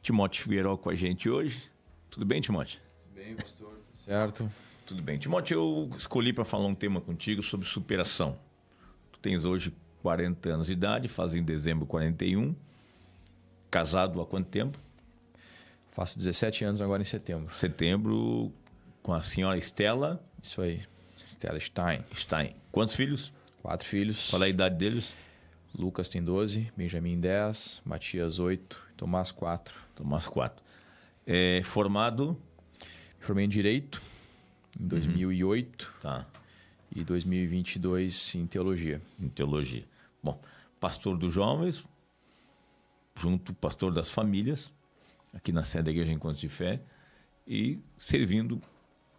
Timóteo Figueiró com a gente hoje. Tudo bem, Timóteo? Tudo bem, pastor? Tudo certo? Tudo bem. Timóteo, eu escolhi para falar um tema contigo sobre superação. Tu tens hoje 40 anos de idade, faz em dezembro 41. Casado há quanto tempo? Faço 17 anos agora em setembro. Setembro, com a senhora Estela. Isso aí. Estela Stein. Stein. Quantos filhos? 4 filhos. Qual é a idade deles? Lucas tem 12, Benjamin 10, Matias 8, Tomás 4. Tomás 4. Formado? Me formei em Direito em 2008 Tá. e 2022 em Teologia. Em Teologia. Bom, pastor dos jovens, junto pastor das famílias, aqui na sede da Igreja Encontros de Fé, e servindo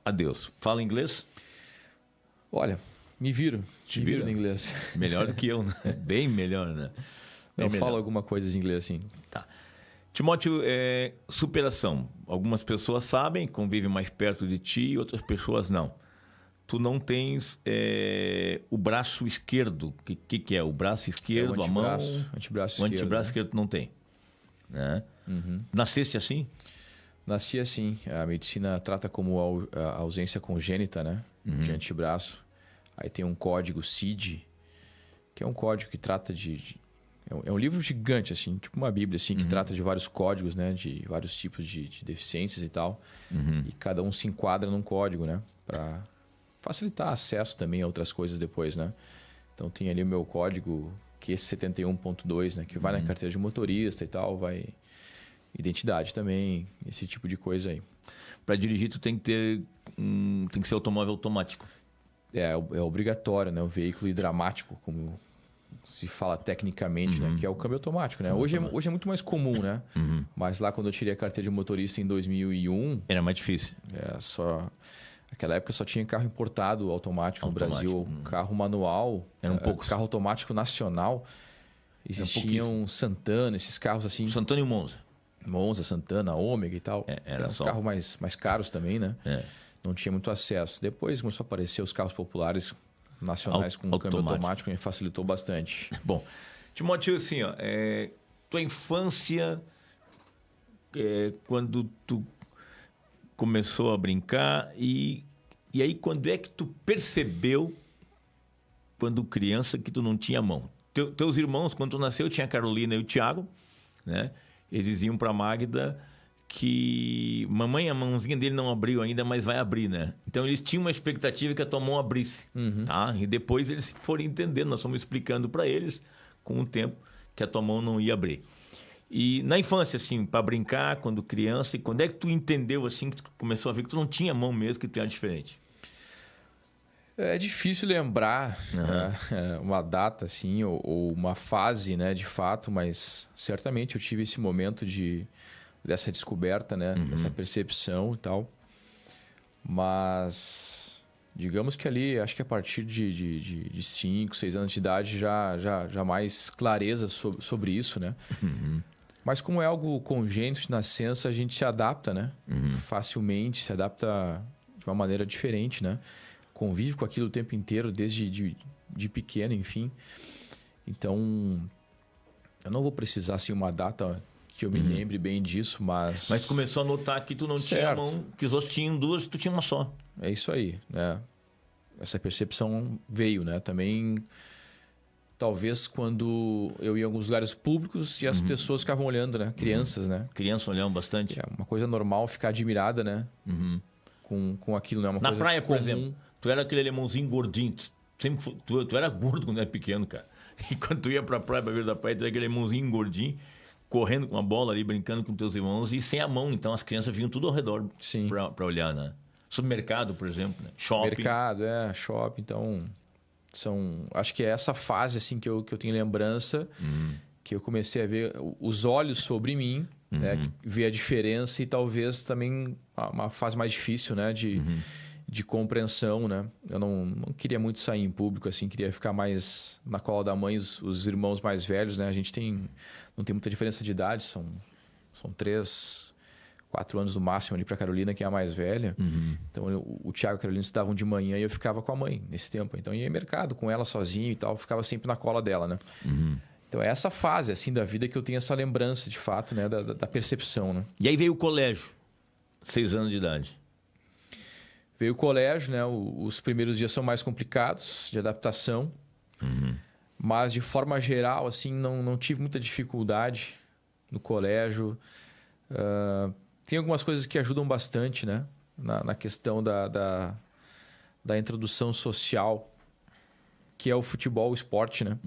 a Deus. Fala inglês? Olha, me viro no inglês. Melhor do que eu, né? Bem melhor, né? Bem Eu melhor. falo alguma coisa em inglês assim. Tá. Timóteo, superação. Algumas pessoas sabem, convivem mais perto de ti, outras pessoas não. Tu não tens o braço esquerdo. O que é? O braço esquerdo, o a mão? antebraço O esquerdo. antebraço esquerdo tu não tem. Né? Uhum. Nasceste assim? Nasci assim. A medicina trata como a ausência congênita, né? De antebraço. Aí tem um código CID, que é um código que trata é um livro gigante, assim, tipo uma bíblia, assim, que trata de vários códigos, né? De vários tipos de deficiências e tal. E cada um se enquadra num código, né? Para facilitar acesso também a outras coisas depois, né? Então tem ali o meu código Q71.2, né? Que vai na carteira de motorista e tal, vai... Identidade também, esse tipo de coisa aí. Para dirigir, tu tem que ter tem que ser automóvel automático. É obrigatório, né? O veículo hidramático, como se fala tecnicamente, né? Que é o câmbio automático, né? Hoje é muito mais comum, né? Mas lá quando eu tirei a carteira de motorista em 2001... Era mais difícil. Naquela época só tinha carro importado automático no Brasil. Carro manual, Era poucos. Carro automático nacional. Existiam Santana, esses carros assim... Santana e o Monza. Monza, Santana, Ômega e tal. Era os só... carros mais caros também, né? Não tinha muito acesso. Depois começou a aparecer os carros populares nacionais com câmbio automático e facilitou bastante. Bom, Timóteo, assim, ó, tua infância, quando tu começou a brincar e aí quando é que tu percebeu, quando criança, que tu não tinha mão? Teus irmãos, quando tu nasceu, tinha a Carolina e o Tiago, né? Eles diziam para a Magda que mamãe, a mãozinha dele não abriu ainda, mas vai abrir, né? Então eles tinham uma expectativa que a tua mão abrisse, tá? E depois eles foram entendendo, nós fomos explicando para eles com o tempo que a tua mão não ia abrir. E na infância, assim, para brincar, quando criança, e quando é que tu entendeu, assim, que tu começou a ver que tu não tinha mão mesmo, que tu era diferente? É difícil lembrar uma data, assim, ou uma fase, né, de fato, mas certamente eu tive esse momento dessa descoberta, né, dessa percepção e tal. Mas, digamos que ali, acho que a partir de 5, 6 anos de idade, já mais clareza sobre isso, né? Mas como é algo congênito de nascença, a gente se adapta, né? Facilmente, se adapta de uma maneira diferente, né? Convive com aquilo o tempo inteiro, desde de pequeno, enfim. Então, eu não vou precisar, assim, uma data que eu me lembre bem disso, mas... Mas começou a notar que tu não tinha mão, que os outros tinham duas, tu tinha uma só. É isso aí, né? Essa percepção veio, né? Também, talvez, quando eu ia em alguns lugares públicos e as pessoas ficavam olhando, né? Crianças, né? Crianças olham bastante. É uma coisa normal ficar admirada, né? Com aquilo, né? Uma Na coisa praia, por comum. exemplo, tu era aquele alemãozinho gordinho. Tu era gordo quando era pequeno, cara. E quando tu ia pra praia, pra ver da praia, tu era aquele alemãozinho gordinho, correndo com a bola ali, brincando com teus irmãos e sem a mão. Então as crianças vinham tudo ao redor pra olhar, né? Supermercado, por exemplo, né? Shopping. Mercado, shopping. Então, acho que é essa fase assim, que eu tenho lembrança, que eu comecei a ver os olhos sobre mim, né? Ver a diferença e talvez também uma fase mais difícil, né? De compreensão, né? Eu não queria muito sair em público, assim, queria ficar mais na cola da mãe, os irmãos mais velhos, né? A gente não tem muita diferença de idade, são 3, 4 anos no máximo ali para a Carolina, que é a mais velha. Então, o Tiago e a Carolina estudavam de manhã e eu ficava com a mãe nesse tempo. Então, ia ao mercado com ela sozinho e tal, ficava sempre na cola dela, né? Então é essa fase assim da vida que eu tenho essa lembrança, de fato, né, da percepção, né? E aí veio o colégio, 6 anos de idade. Veio o colégio, né? Os primeiros dias são mais complicados de adaptação, mas de forma geral, assim, não tive muita dificuldade no colégio. Tem algumas coisas que ajudam bastante, né? Na questão da introdução social, que é o futebol, o esporte, né?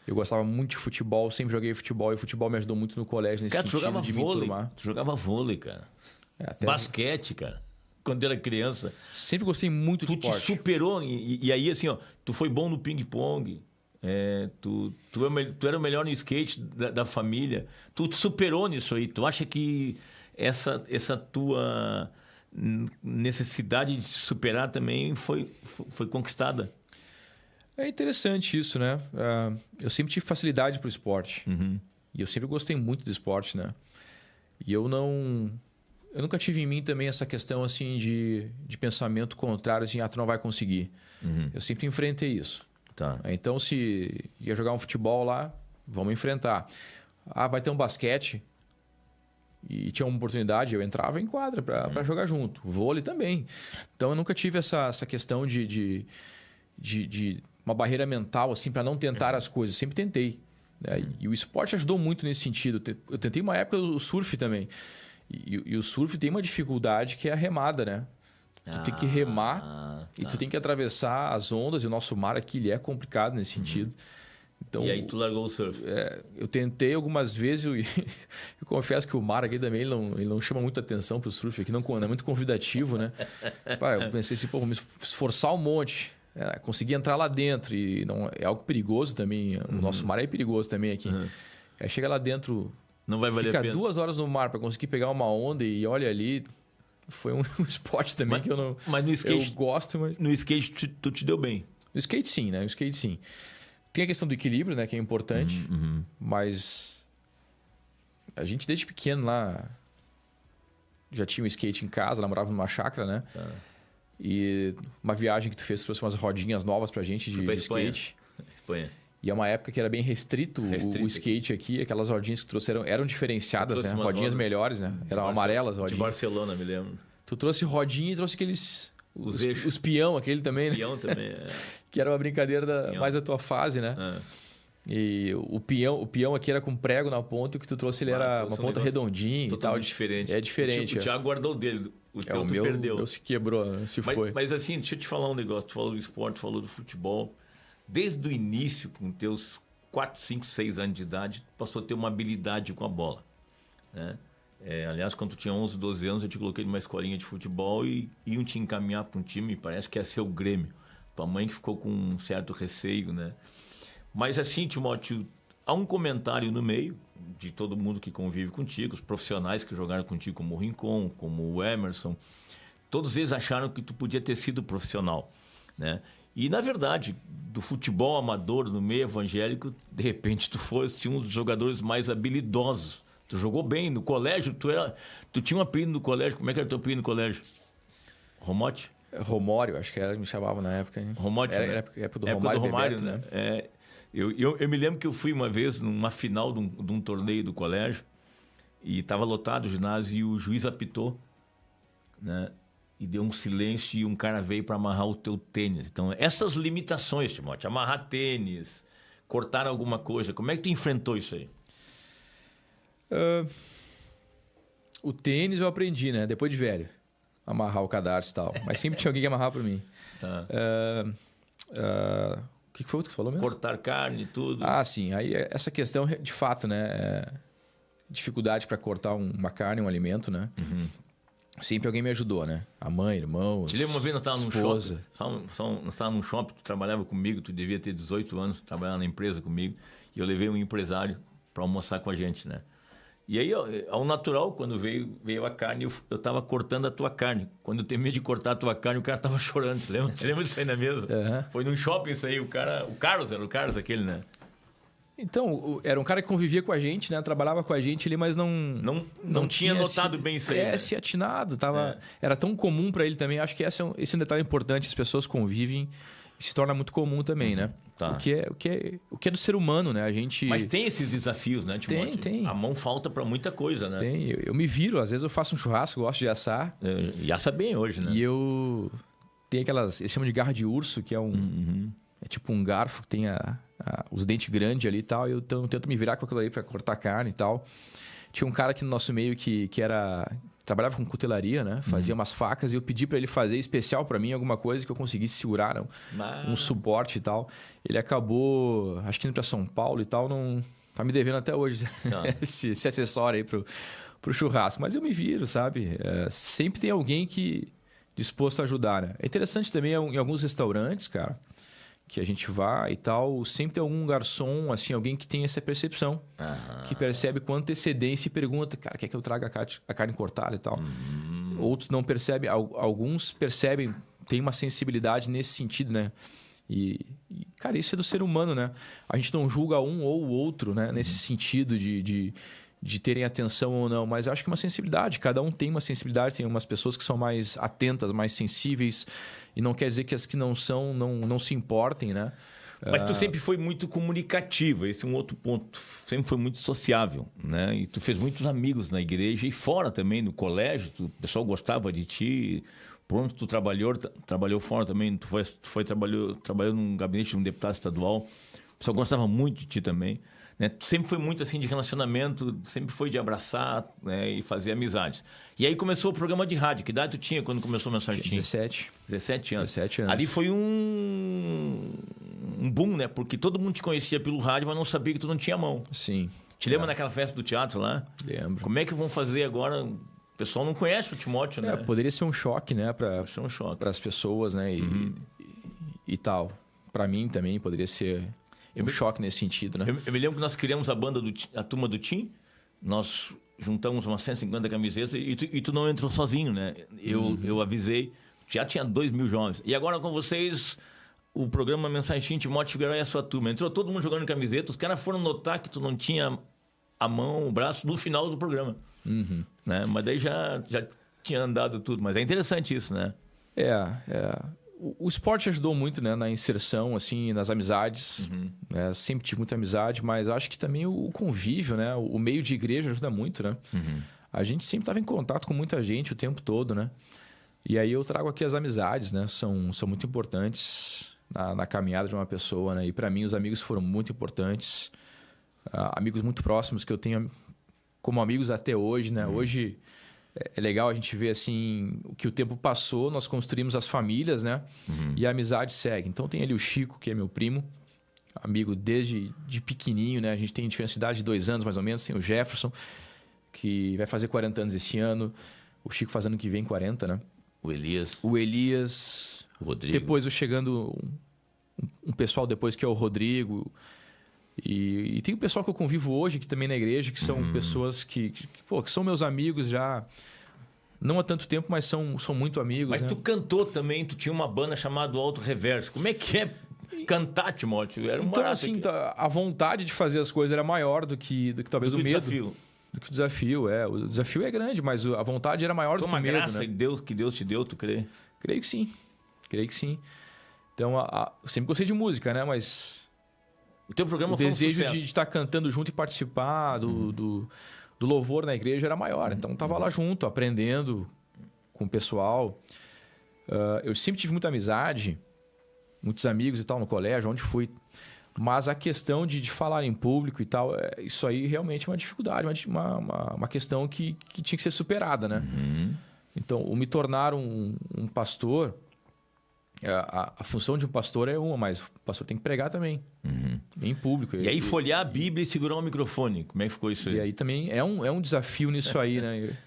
Eu gostava muito de futebol, sempre joguei futebol, e o futebol me ajudou muito no colégio nesse sentido de me enturmar. Tu jogava vôlei, cara. Basquete, cara. Quando era criança. Sempre gostei muito de esporte. Tu te superou, e aí assim, ó, tu foi bom no ping-pong, tu era o melhor no skate da família, tu te superou nisso aí. Tu acha que essa tua necessidade de se superar também foi conquistada? É interessante isso, né? Eu sempre tive facilidade para o esporte. E eu sempre gostei muito do esporte, né? E eu nunca tive em mim também essa questão assim de pensamento contrário, assim, tu não vai conseguir. Eu sempre enfrentei isso. Tá. Então, se ia jogar um futebol lá, vamos enfrentar. Vai ter um basquete e tinha uma oportunidade, eu entrava em quadra para jogar junto. Vôlei também. Então, eu nunca tive essa questão de uma barreira mental assim para não tentar as coisas. Sempre tentei. Né? E o esporte ajudou muito nesse sentido. Eu tentei uma época o surf também. E o surf tem uma dificuldade que é a remada, né? Tu tem que remar e tu tem que atravessar as ondas. E o nosso mar aqui ele é complicado nesse sentido. Então, e aí tu largou o surf? Eu tentei algumas vezes. Eu confesso que o mar aqui também ele não chama muita atenção para o surf. Aqui não é muito convidativo, né? Eu pensei assim, vou me esforçar um monte. Conseguir entrar lá dentro. E não, é algo perigoso também. O nosso mar é perigoso também aqui. Aí chega lá dentro... Não vai valer a pena. Fica 2 horas no mar para conseguir pegar uma onda e olha ali. Foi um esporte também que eu não... Mas no skate... Eu gosto, mas... No skate tu te deu bem? No skate sim, né? No skate sim. Tem a questão do equilíbrio, né? Que é importante. Mas... A gente desde pequeno lá... Já tinha um skate em casa, ela morava numa chácara, né? E uma viagem que tu fez, trouxe umas rodinhas novas pra gente de skate. Espanha. E é uma época que era bem restrito o skate aqui. Aquelas rodinhas que trouxeram eram diferenciadas, né? Rodinhas melhores, né? Eram amarelas rodinhas. De Barcelona, me lembro. Tu trouxe rodinha e trouxe aqueles... Os peão, aquele também, né? Peão também, Que era uma brincadeira mais da tua fase, né? E o peão aqui era com prego na ponta. E o que tu trouxe, ele era uma ponta redondinha e tal. Diferente. É diferente. O Thiago guardou dele. O teu tu perdeu. O meu se quebrou, foi. Mas assim, deixa eu te falar um negócio. Tu falou do esporte, tu falou do futebol. Desde o início, com teus 4, 5, 6 anos de idade, tu passou a ter uma habilidade com a bola. Né? Aliás, quando tu tinha 11, 12 anos, eu te coloquei numa escolinha de futebol e iam te encaminhar para um time, parece que ia ser o Grêmio. Tua mãe que ficou com um certo receio, né? Mas assim, Timóteo, há um comentário no meio de todo mundo que convive contigo, os profissionais que jogaram contigo, como o Rincon, como o Emerson, todos eles acharam que tu podia ter sido profissional, né? E, na verdade, do futebol amador, no meio evangélico, de repente tu foste um dos jogadores mais habilidosos. Tu jogou bem no colégio, tu tinha um apelido no colégio. Como é que era teu apelido no colégio? Romote? Romório, acho que era, me chamava na época. Hein? Romote, era, né? Época do Romário, Bebeto, né? Eu me lembro que eu fui uma vez numa final de um torneio do colégio e estava lotado o ginásio e o juiz apitou, né? E deu um silêncio e um cara veio para amarrar o teu tênis. Então, essas limitações, Timóteo, amarrar tênis, cortar alguma coisa, como é que tu enfrentou isso aí? O tênis eu aprendi, né? Depois de velho. Amarrar o cadarço e tal. Mas sempre tinha alguém que amarrar para mim. Tá. O que foi o que tu falou mesmo? Cortar carne e tudo. Sim. Aí essa questão, de fato, né? Dificuldade para cortar uma carne, um alimento, né? Sempre alguém me ajudou, né? A mãe, irmãos, Te lembro uma vez nós estávamos num esposa. shopping. Nós estávamos num shopping, tu trabalhava comigo, tu devia ter 18 anos, trabalhava na empresa comigo. E eu levei um empresário para almoçar com a gente, né? E aí, ao natural, quando veio a carne, eu estava cortando a tua carne. Quando eu terminei de cortar a tua carne, o cara estava chorando. Você lembra disso aí na mesa? Foi num shopping isso aí, o Carlos, era o Carlos aquele, né? Então, era um cara que convivia com a gente, né? Trabalhava com a gente ali, mas não tinha notado bem isso aí. Né? Se atinado. Era tão comum para ele também. Acho que esse é um detalhe importante. As pessoas convivem se torna muito comum também, né? Tá. O que é do ser humano, né? A gente... Mas tem esses desafios, né, Timóteo? Tem. A mão falta para muita coisa, né? Tem. Eu me viro. Às vezes eu faço um churrasco, gosto de assar. E assa bem hoje, né? E eu... Tem aquelas... Eles chamam de garra de urso, que é um... É tipo um garfo que tem os dentes grandes ali e tal. E eu tento me virar com aquilo aí para cortar carne e tal. Tinha um cara aqui no nosso meio que trabalhava com cutelaria, né? Fazia umas facas e eu pedi para ele fazer especial para mim alguma coisa que eu conseguisse segurar, um suporte e tal. Ele acabou, acho que indo para São Paulo e tal, não tá me devendo até hoje esse acessório aí pro churrasco. Mas eu me viro, sabe? Sempre tem alguém disposto a ajudar, né? É interessante também em alguns restaurantes, cara, que a gente vai e tal, sempre tem algum garçom, assim, alguém que tem essa percepção, que percebe com antecedência e pergunta, cara, quer que eu traga a carne cortada e tal? Outros não percebem, alguns percebem, tem uma sensibilidade nesse sentido, né? E, cara, isso é do ser humano, né? A gente não julga um ou o outro, né? Nesse sentido de terem atenção ou não, mas acho que uma sensibilidade, cada um tem uma sensibilidade, tem umas pessoas que são mais atentas, mais sensíveis, e não quer dizer que as que não são, não se importem, né? Mas tu sempre foi muito comunicativo, esse é um outro ponto, sempre foi muito sociável, né? E tu fez muitos amigos na igreja e fora também, no colégio, o pessoal gostava de ti, pronto, tu trabalhou fora também, trabalhou num gabinete de um deputado estadual, o pessoal gostava muito de ti também. Né? Tu sempre foi muito assim de relacionamento, sempre foi de abraçar, né? E fazer amizades. E aí começou o programa de rádio. Que idade tu tinha quando começou a Mensagem? 17. 17 anos. 17 anos. Ali foi um boom, né? Porque todo mundo te conhecia pelo rádio, mas não sabia que tu não tinha mão. Sim. Te lembra naquela festa do teatro lá? Lembro. Como é que vão fazer agora? O pessoal não conhece o Timóteo, né? Poderia ser um choque, né? Para as pessoas, né? E tal. Para mim também poderia ser... Um choque nesse sentido, né? Eu me lembro que nós criamos a turma do Tim, nós juntamos umas 150 camisetas e tu não entrou sozinho, né? Eu avisei, já tinha 2.000 jovens. E agora com vocês, o programa Mensagem Tim, Timóteo Figueiredo e a sua turma. Entrou todo mundo jogando camiseta, os caras foram notar que tu não tinha a mão, o braço no final do programa. Né? Mas daí já tinha andado tudo. Mas é interessante isso, né? O esporte ajudou muito, né, na inserção, assim, nas amizades. Né? Sempre tive muita amizade, mas acho que também o convívio, né? O meio de igreja ajuda muito, né? A gente sempre estava em contato com muita gente o tempo todo, né? E aí eu trago aqui as amizades, né? São muito importantes na caminhada de uma pessoa, né? E para mim os amigos foram muito importantes. Amigos muito próximos que eu tenho como amigos até hoje, né? Hoje... É legal a gente ver assim o que o tempo passou, nós construímos as famílias, né? E a amizade segue. Então tem ali o Chico, que é meu primo, amigo desde pequenininho, né? A gente tem diferença de idade de 2 anos mais ou menos. Tem o Jefferson, que vai fazer 40 anos esse ano. O Chico faz ano que vem 40, né? O Elias. O Rodrigo. Depois chegando um pessoal depois que é o Rodrigo. E tem o pessoal que eu convivo hoje, que também na igreja, que são pessoas que são meus amigos já, não há tanto tempo, mas são muito amigos. Mas né? tu cantou também, tu tinha uma banda chamada Alto Reverso. Como é que é cantar, Timóteo? Era então, assim, a vontade de fazer as coisas era maior do que talvez o medo. Desafio. Do que o desafio, O desafio é grande, mas a vontade era maior do que o medo. Foi uma graça né? que Deus te deu, tu crê? Creio que sim. Então, eu sempre gostei de música, né? Mas... O teu programa foi sucesso. O desejo de estar cantando junto e participar do louvor na igreja era maior. Então, estava lá junto, aprendendo com o pessoal. Eu sempre tive muita amizade, muitos amigos e tal no colégio, onde fui. Mas a questão de falar em público e tal, isso aí realmente é uma dificuldade, uma questão que tinha que ser superada, né? Então, o me tornar um pastor... A função de um pastor é uma, mas o pastor tem que pregar também, em público. E aí folhear a Bíblia e segurar o microfone, como é que ficou isso aí? E aí também é um desafio nisso aí, né?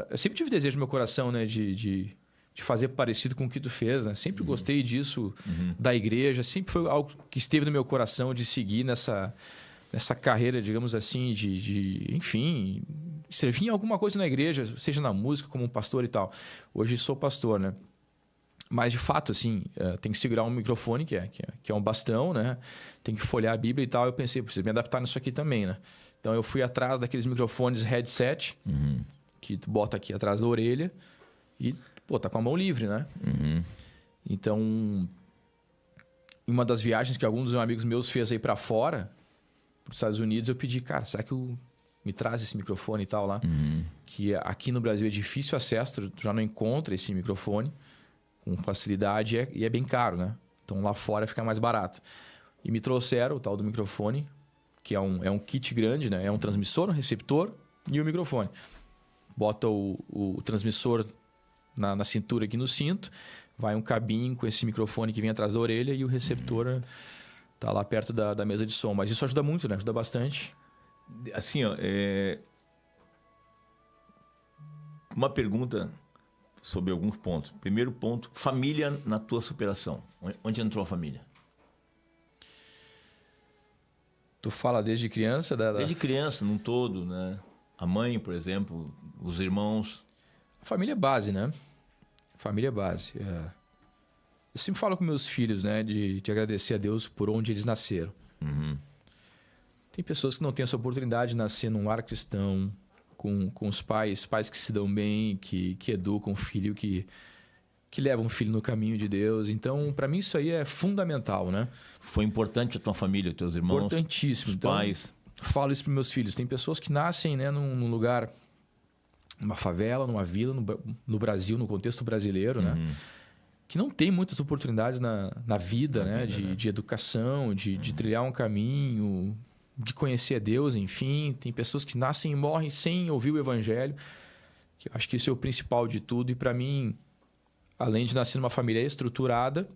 Eu sempre tive desejo no meu coração, né, de fazer parecido com o que tu fez, né? Sempre gostei disso, da igreja, sempre foi algo que esteve no meu coração de seguir nessa carreira, digamos assim, enfim, servir em alguma coisa na igreja, seja na música, como um pastor e tal. Hoje sou pastor, né? Mas, de fato, assim, tem que segurar um microfone, que é um bastão, né? Tem que folhear a Bíblia e tal. Eu pensei, preciso me adaptar nisso aqui também, né? Então, eu fui atrás daqueles microfones headset, que tu bota aqui atrás da orelha e, tá com a mão livre, né? Então, em uma das viagens que alguns dos amigos meus fez aí para fora, para os Estados Unidos, eu pedi, cara, será que me traz esse microfone e tal lá? Que aqui no Brasil é difícil acesso, tu já não encontra esse microfone com facilidade e é bem caro, né? Então lá fora fica mais barato. E me trouxeram o tal do microfone, que é um kit grande, né? É um transmissor, um receptor e o microfone. Bota o transmissor na cintura aqui no cinto, vai um cabinho com esse microfone que vem atrás da orelha e o receptor tá lá perto da mesa de som. Mas isso ajuda muito, né? Ajuda bastante. Assim, ó, uma pergunta sobre alguns pontos. Primeiro ponto, família na tua superação. Onde entrou a família? Tu fala desde criança? Desde criança, num todo, né? A mãe, por exemplo, os irmãos. A família é base, né? Família é base. Eu sempre falo com meus filhos, né? De agradecer a Deus por onde eles nasceram. Tem pessoas que não têm essa oportunidade de nascer num lar cristão, com os pais que se dão bem, que educam o filho, que levam o filho no caminho de Deus. Então, para mim, isso aí é fundamental, né? Foi importante a tua família, teus irmãos? Importantíssimo. Os então, pais? Falo isso para meus filhos. Tem pessoas que nascem, né, num lugar, numa favela, numa vila, no Brasil, no contexto brasileiro, né? Que não tem muitas oportunidades na vida, né? De educação, de trilhar um caminho, de conhecer a Deus, enfim. Tem pessoas que nascem e morrem sem ouvir o evangelho. Eu acho que isso é o principal de tudo. E para mim, além de nascer numa família estruturada,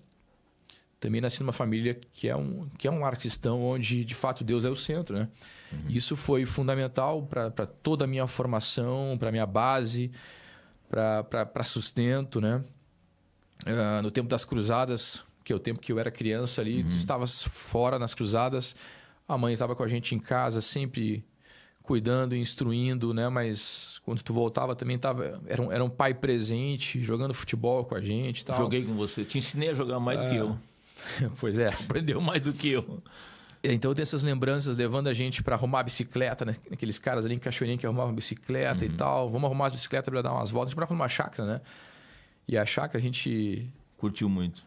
também nasci numa família que é um lar cristão, onde de fato Deus é o centro, né? Isso foi fundamental para toda a minha formação, para minha base, para sustento, né? No tempo das cruzadas, que é o tempo que eu era criança ali, tu estavas fora nas cruzadas, a mãe estava com a gente em casa, sempre cuidando, instruindo, né? Mas quando tu voltava também era um pai presente, jogando futebol com a gente e tal. Joguei com você, te ensinei a jogar mais do que eu. Pois é. Aprendeu mais do que eu. Então tem essas lembranças levando a gente para arrumar a bicicleta, né? Aqueles caras ali em Cachoeirinha que arrumavam bicicleta e tal. Vamos arrumar as bicicletas para dar umas voltas. A gente morava numa chácara, né? E a chácara a gente... Curtiu muito.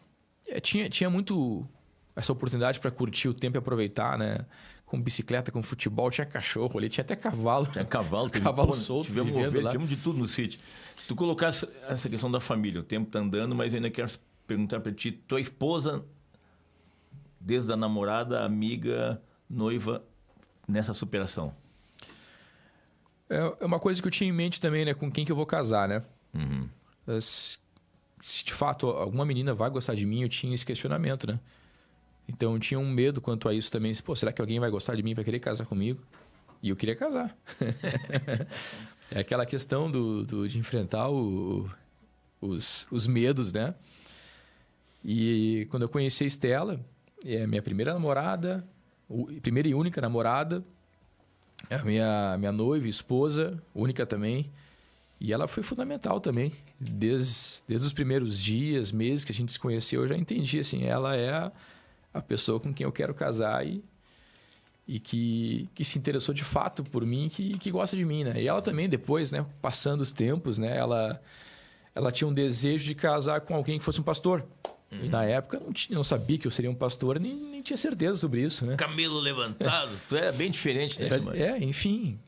Tinha muito essa oportunidade para curtir o tempo e aproveitar, né? Com bicicleta, com futebol, tinha cachorro ali, tinha até cavalo. Tinha cavalo. Cavalo solto. Tivemos ovelha, tivemos de tudo no sítio. Tu colocasse essa questão da família, o tempo tá andando, mas eu ainda quero perguntar para ti, tua esposa, desde a namorada, amiga, noiva, nessa superação? É uma coisa que eu tinha em mente também, né? Com quem que eu vou casar, né? Se de fato alguma menina vai gostar de mim, eu tinha esse questionamento, né? Então eu tinha um medo quanto a isso também. Pô, será que alguém vai gostar de mim, vai querer casar comigo? E eu queria casar. É aquela questão de enfrentar os medos, né? E quando eu conheci a Estela, é a minha primeira namorada, primeira e única namorada, a minha noiva e esposa, única também. E ela foi fundamental também. Desde os primeiros dias, meses que a gente se conheceu, eu já entendi, assim, ela é a pessoa com quem eu quero casar e que se interessou de fato por mim, que gosta de mim, né? E ela também depois, né, passando os tempos, né, ela tinha um desejo de casar com alguém que fosse um pastor. E na época eu não sabia que eu seria um pastor, nem tinha certeza sobre isso, né? Camelo levantado, tu era bem diferente, né? Enfim,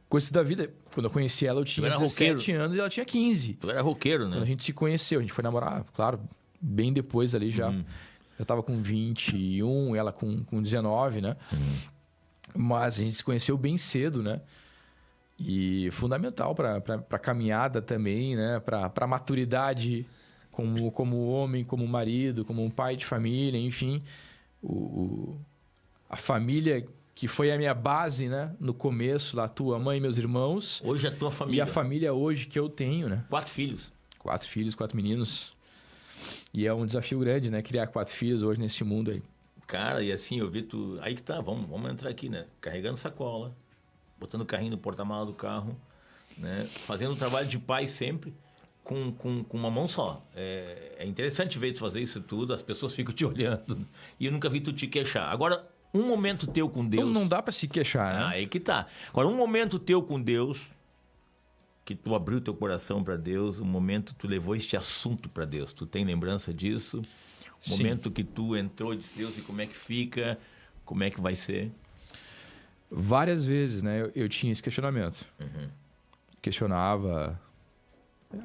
coisa da vida. Quando eu conheci ela, eu tinha 17 anos e ela tinha 15. Tu era roqueiro, né? Quando a gente se conheceu, a gente foi namorar, claro, bem depois ali já. Eu tava com 21, ela com 19, né? Mas a gente se conheceu bem cedo, né? E fundamental para caminhada também, né? Para maturidade como homem, como marido, como um pai de família, enfim. A família que foi a minha base, né? No começo, lá, tua mãe e meus irmãos. Hoje é a tua família. E a família hoje que eu tenho, né? 4 filhos. 4 filhos, 4 meninos. E é um desafio grande, né? Criar 4 filhos hoje nesse mundo aí. Cara, e assim, eu vi tu... Aí que tá, vamos entrar aqui, né? Carregando sacola, botando o carrinho no porta-mala do carro, né? Fazendo o trabalho de pai sempre, com uma mão só. É interessante ver tu fazer isso tudo, as pessoas ficam te olhando. E eu nunca vi tu te queixar. Agora, um momento teu com Deus... Então não dá pra se queixar, né? Aí que tá. Agora, um momento teu com Deus, que tu abriu teu coração para Deus, um momento tu levou este assunto para Deus. Tu tem lembrança disso? O momento que tu entrou e disse, Deus, e como é que fica? Como é que vai ser? Várias vezes, né? Eu tinha esse questionamento. Questionava.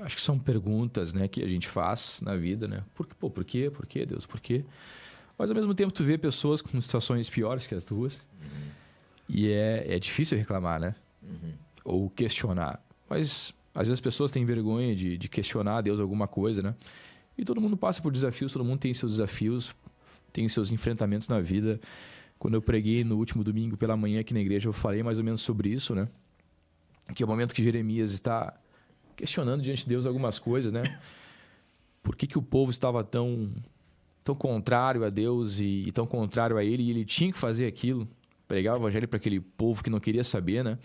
Acho que são perguntas, né, que a gente faz na vida, né? Por quê? Por quê, Deus? Por quê? Mas ao mesmo tempo tu vê pessoas com situações piores que as tuas. E é difícil reclamar, né? Ou questionar. Mas às vezes as pessoas têm vergonha de questionar a Deus alguma coisa, né? E todo mundo passa por desafios, todo mundo tem seus desafios, tem seus enfrentamentos na vida. Quando eu preguei no último domingo pela manhã aqui na igreja, eu falei mais ou menos sobre isso, né? Que é o momento que Jeremias está questionando diante de Deus algumas coisas, né? Por que o povo estava tão contrário a Deus e tão contrário a ele, e ele tinha que fazer aquilo, pregar o evangelho para aquele povo que não queria saber, né?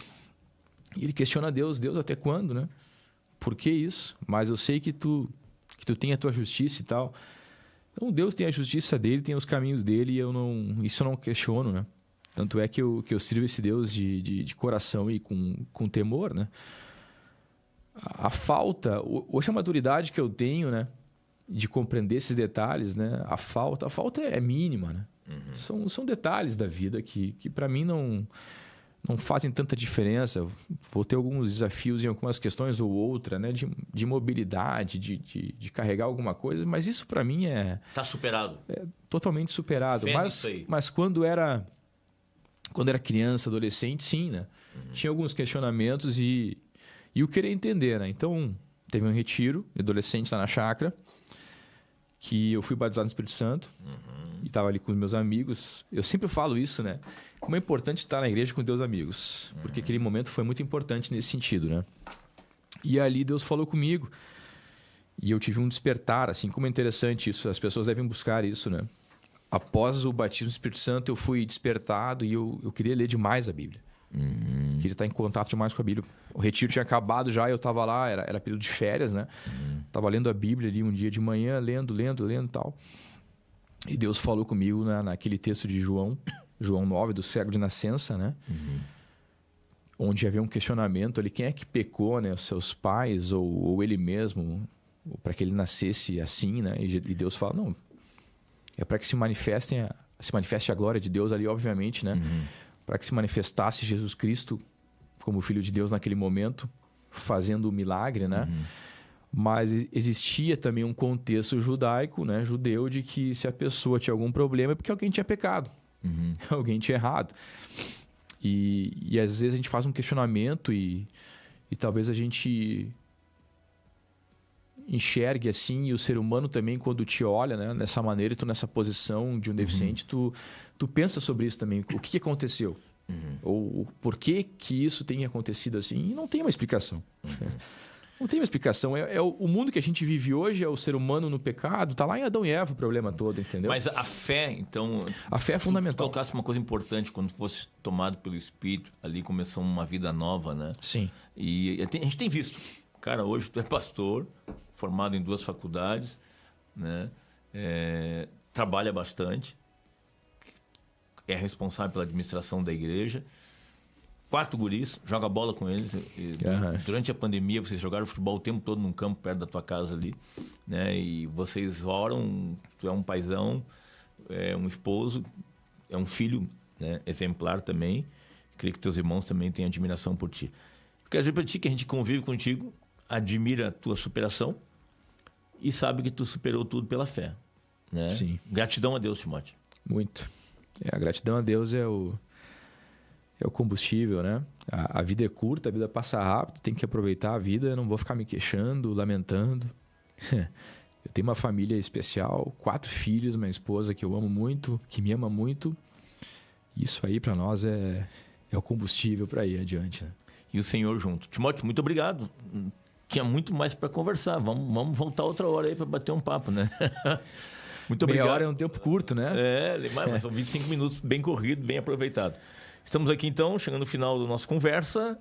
E ele questiona Deus, até quando, né? Por que isso? Mas eu sei que tu tem a tua justiça e tal. Então Deus tem a justiça dele, tem os caminhos dele, e isso eu não questiono, né? Tanto é que eu sirvo esse Deus de coração e com temor, né? A falta, hoje a maturidade que eu tenho, né? De compreender esses detalhes, né? A falta é mínima, né? São detalhes da vida que para mim não fazem tanta diferença. Vou ter alguns desafios em algumas questões ou outra, né? De mobilidade, de carregar alguma coisa, mas isso para mim Tá superado. É totalmente superado. Fé nisso aí. Mas quando era criança, adolescente, sim, né? Tinha alguns questionamentos e eu queria entender, né? Então, teve um retiro, adolescente lá na chácara, que eu fui batizado no Espírito Santo e estava ali com os meus amigos. Eu sempre falo isso, né? Como é importante estar na igreja com Deus amigos, porque aquele momento foi muito importante nesse sentido, né? E ali Deus falou comigo e eu tive um despertar, assim, como é interessante isso, as pessoas devem buscar isso, né? Após o batismo do Espírito Santo, eu fui despertado e eu queria ler demais a Bíblia. Queria estar em contato demais com a Bíblia. O retiro tinha acabado já, eu estava lá, era período de férias, né? Estava lendo a Bíblia ali um dia de manhã, lendo e tal. E Deus falou comigo naquele texto de João 9, do cego de nascença, né? Onde havia um questionamento ali, quem é que pecou, né? Os seus pais ou ele mesmo, para que ele nascesse assim, né? E Deus fala, não, é para que se manifeste a glória de Deus ali, obviamente, né? Para que se manifestasse Jesus Cristo como Filho de Deus naquele momento, fazendo o milagre, né? Mas existia também um contexto judaico, né? Judeu, de que se a pessoa tinha algum problema é porque alguém tinha pecado, alguém tinha errado. E às vezes a gente faz um questionamento e talvez a gente enxergue assim, e o ser humano também, quando te olha, né, nessa maneira, e tu nessa posição de um deficiente, tu pensa sobre isso também. O que aconteceu? Ou por que isso tem acontecido assim? E não tem uma explicação. Não tem uma explicação. O mundo que a gente vive hoje, é o ser humano no pecado. Tá lá em Adão e Eva o problema todo, entendeu? Mas a fé, então... A fé é fundamental. Tu colocasse uma coisa importante, quando fosse tomado pelo Espírito, ali começou uma vida nova, né? Sim. E a gente tem visto. Cara, hoje tu é pastor, formado em 2 faculdades, né? Trabalha bastante, é responsável pela administração da igreja, 4 guris, joga bola com eles. Durante a pandemia, vocês jogaram futebol o tempo todo num campo perto da tua casa ali, né? E vocês oram, tu é um paizão, é um esposo, é um filho, né? Exemplar também. Creio que teus irmãos também têm admiração por ti. Eu quero dizer para ti que a gente convive contigo, admira a tua superação e sabe que tu superou tudo pela fé, né? Sim. Gratidão a Deus, Timóteo. Muito. A gratidão a Deus é o combustível, né? A vida é curta, a vida passa rápido, tem que aproveitar a vida, não vou ficar me queixando, lamentando. Eu tenho uma família especial, 4 filhos, uma esposa que eu amo muito, que me ama muito. Isso aí para nós é o combustível para ir adiante, né? E o Senhor junto. Timóteo, muito obrigado. Tinha muito mais para conversar. Vamos voltar outra hora aí para bater um papo, né? Muito obrigado. Meia hora é um tempo curto, né? Mas são 25 minutos bem corrido, bem aproveitado. Estamos aqui então, chegando no final da nossa conversa.